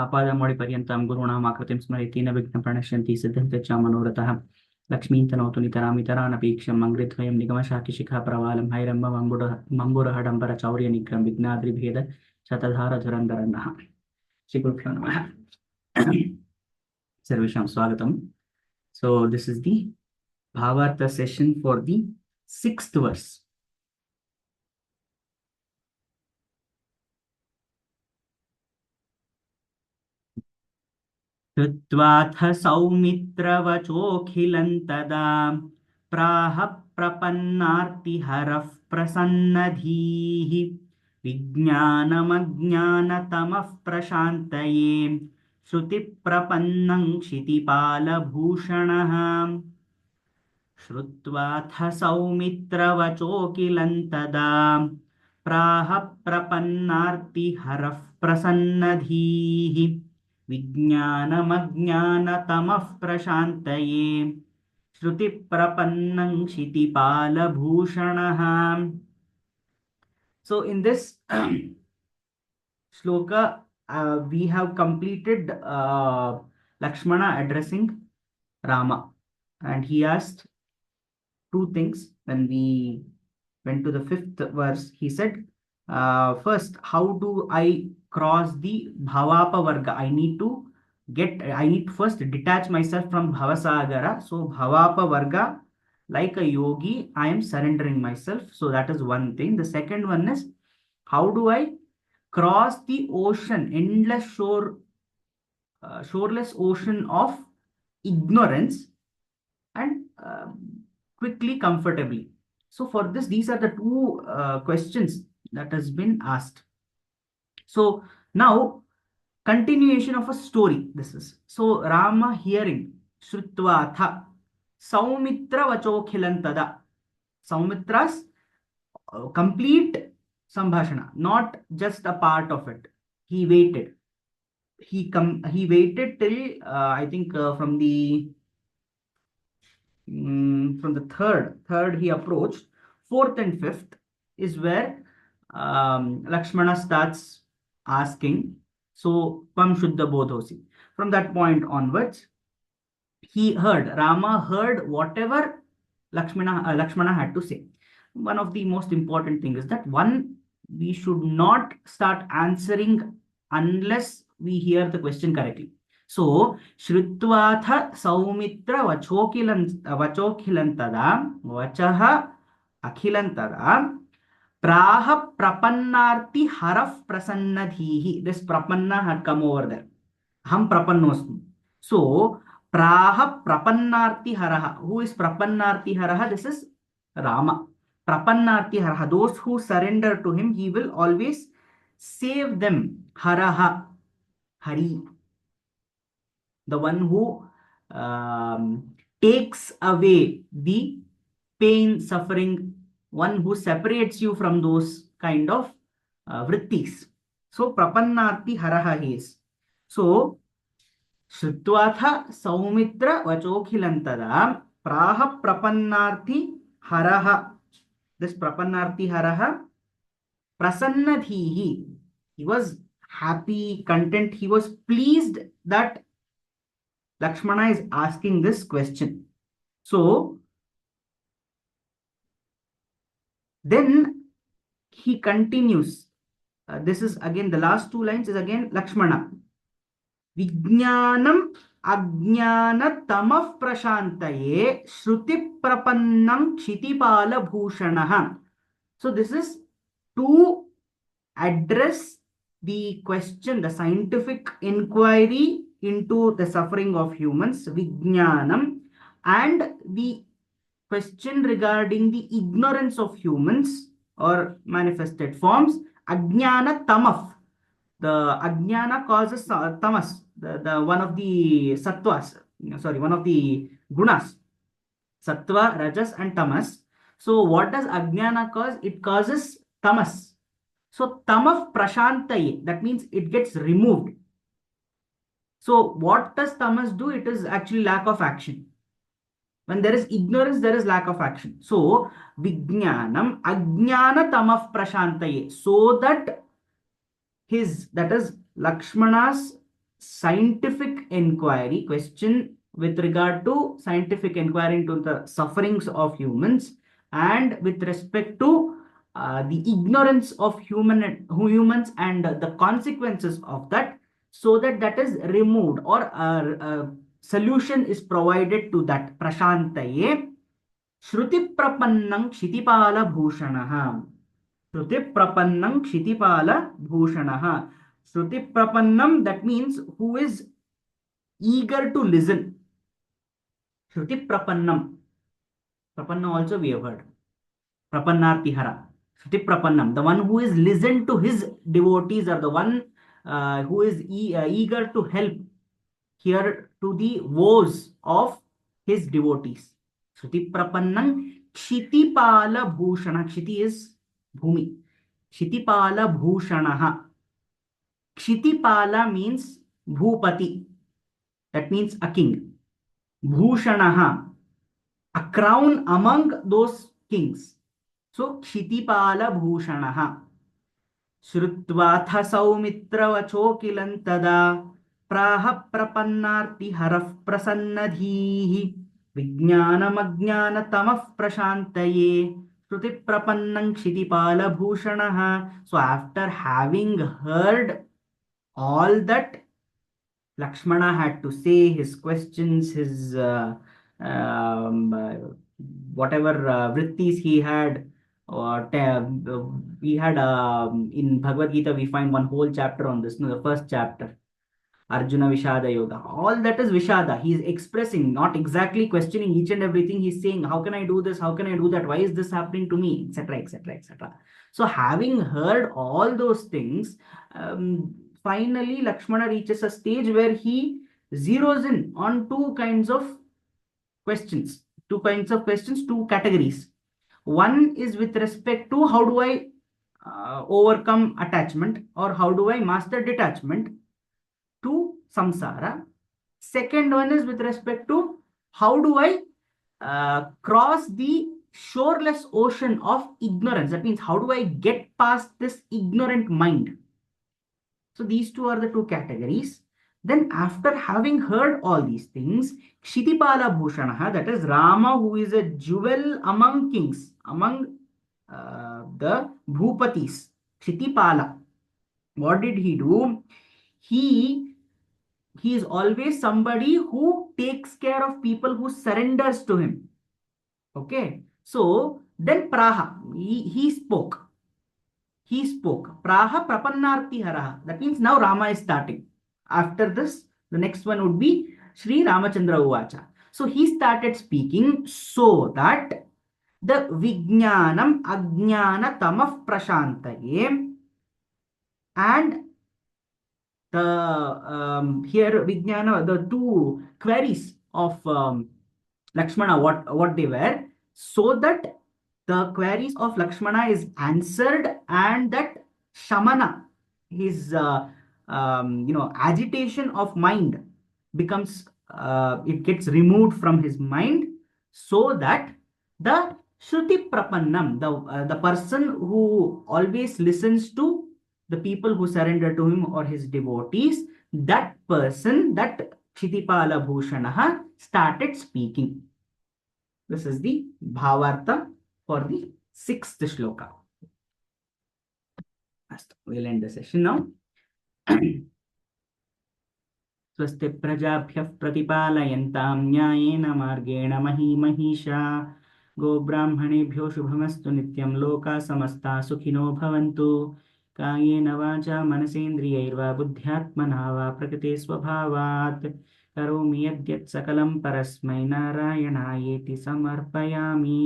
आपादमौलिपर्यन्तं गुरूणाम् आकृतिं स्मरेत् न विघ्नं प्रणश्यन्ति सिद्धन्ते च मनोरथः लक्ष्मीं तनोतु नितरामितरानपीक्षं मङ्गृद्वयं निगमशाखिशिखा प्रवालं हैरम्बं मम्बुरहडम्बरचौर्यनिग्रहं विघ्नाद्रिभेद शतधारधुरन्धरन्नः श्रीगुरुभ्यो नमः सर्वेषां स्वागतम्. So this is the Bhāvārtha session for the 6th verse. कृत्वाथ सौमित्रवचोऽखिलं तदा प्राह प्रपन्नार्तिहरः प्रसन्नधीः विज्ञानमज्ञानतमः प्रशान्तये श्रुतिप्रपन्नं क्षितिपालभूषणः. श्रुत्वाथ सौमित्रवचोऽखिलं तदा प्राह प्रपन्नार्तिहरः प्रसन्नधीः विज्ञानमज्ञानतमः प्रशान्तये श्रुतिप्रपन्नं क्षितिपालभूषणः. So in this shloka, we have completed Lakshmana addressing Rama, and he asked two things. When we went to the 5th verse, he said, first, how do I cross the bhavapa varga? I need to first detach myself from bhavasagara. So bhavapa varga, like a yogi, I am surrendering myself. So that is one thing. The second one is, how do I cross the ocean, endless shoreless ocean of ignorance, and quickly, comfortably. So for this, these are the two questions that has been asked. So now, continuation of a story. This is so Rama hearing Shrutvatha Saumitra Vachokhilan Tada. Saumitra's complete Sambhashana, not just a part of it. He waited. He waited till I think from the third he approached. Fourth and fifth is where Lakshmana starts asking, so Pam Shuddha Bodhosi. From that point onwards, Rama heard whatever Lakshmana had to say. One of the most important things is that we should not start answering unless we hear the question correctly. So, Shrutvatha Saumitra Vachokhilantada Vachaha Akhilantada Praha Prapannarti Haraf Prasannadhihi. This Prapanna had come over there. Ham Prapannosmi. So, Praha Prapannarti Haraha. Who is Prapannarti Haraha? This is Rama. Prapannarti Haraha. Those who surrender to him, he will always save them. Haraha. Hari. The one who takes away the pain, suffering, one who separates you from those kind of vrittis. So, Prapannarti Haraha he is. So, Shrutvatha Saumitra Vachokhilantada Praha Prapannarti Haraha. This Prapannarti Haraha Prasannadhihi. He was happy, content. He was pleased that Lakshmana is asking this question. So, then he continues. This is again, the last two lines is again Lakshmana. Vijnanam Ajnana Tamah Prashantaye Shruti Prapannam Kshitipala Bhushanaha. So, this is to address the question, the scientific inquiry into the suffering of humans, Vijnanam, and the question regarding the ignorance of humans or manifested forms, Ajnana Tamaf. The Ajnana causes tamas, the one of the sattvas, one of the gunas, sattva, rajas, and tamas. So what does Ajnana cause? It causes tamas. So tamaf prashantaye, that means it gets removed. So what does tamas do? It is actually lack of action. When there is ignorance, there is lack of action. So vijnanam ajnana tamaf prashantaye, so that that is Lakshmana's scientific inquiry, question with regard to scientific inquiry into the sufferings of humans, and with respect to the ignorance of humans and the consequences of that, so that that is removed, or a solution is provided to that. Prashantaye Shruti Prapannam Kshitipala Bhushanaha. Shruti Prapannam Kshitipala Bhushanaha. Shruti Prapannam, that means who is eager to listen. Shruti Prapannam. Prapanna also we have heard. Prapannartihara. Shruti Prapannam, the one who is listened to his devotees, or the one who is eager to help here to the woes of his devotees. Shruti Prapannam Kshitipala Bhushana. Kshiti is Bhumi. Kshitipala Bhushanaha. Kshitipala means Bhupati. That means a king. Bhushanaha, a crown among those kings. So Kshitipala Bhushanaha. Shrutvatha Saumitra Tada Praha Prapannarti Haraf Prasannadhihi Vijnanam Ajnana Tamaf Prashantaye Shruti Prapannam Kshitipala Bhushanaha. So after having heard all that Lakshmana had to say, his questions, his um, uh, whatever vrittis he had, or we had in Bhagavad Gita, we find one whole chapter on this, no, the first chapter, Arjuna Vishada Yoga. All that is Vishada. He is expressing, not exactly questioning each and everything. He's saying, how can I do this? How can I do that? Why is this happening to me? Etc. Etc. Etc. So having heard all those things, finally Lakshmana reaches a stage where he zeroes in on two kinds of questions. Two categories. One is with respect to how do I overcome attachment, or how do I master detachment to samsara. Second one is with respect to how do I cross the shoreless ocean of ignorance. That means how do I get past this ignorant mind. So these two are the two categories. Then after having heard all these things, Kshitipala Bhushanaha, that is Rama, who is a jewel among kings, among the Bhupatis, Kshitipala. What did he do? He is always somebody who takes care of people, who surrenders to him. Okay. So then Praha, he spoke. He spoke. Praha Prapannarti Haraha. That means now Rama is starting. After this, the next one would be Sri Ramachandra Uvacha. So he started speaking so that the Vijnanam Ajnana Tamaf Prashantaye, and the here Vijnana, the two queries of Lakshmana, what they were, so that the queries of Lakshmana is answered, and that Shamana, his agitation of mind becomes it gets removed from his mind, so that the Shruti Prapannam, the person who always listens to the people who surrender to him or his devotees, that person, that Kshitipala Bhushanaha, started speaking. This is the Bhāvārtha for the 6th shloka. We'll end the session now. स्वस्ति प्रजाभ्यः प्रतिपालयन्तां न्यायेन मार्गेण महीमहीषा गोब्राह्मणेभ्यो शुभमस्तु नित्यं लोकाः समस्ताः सुखिनो भवन्तु कायेन वाचा मनसेन्द्रियैर्वा बुद्ध्यात्मना वा प्रकृते स्वभावात् करोमि यद्यत् सकलं परस्मै नारायणायेति समर्पयामि।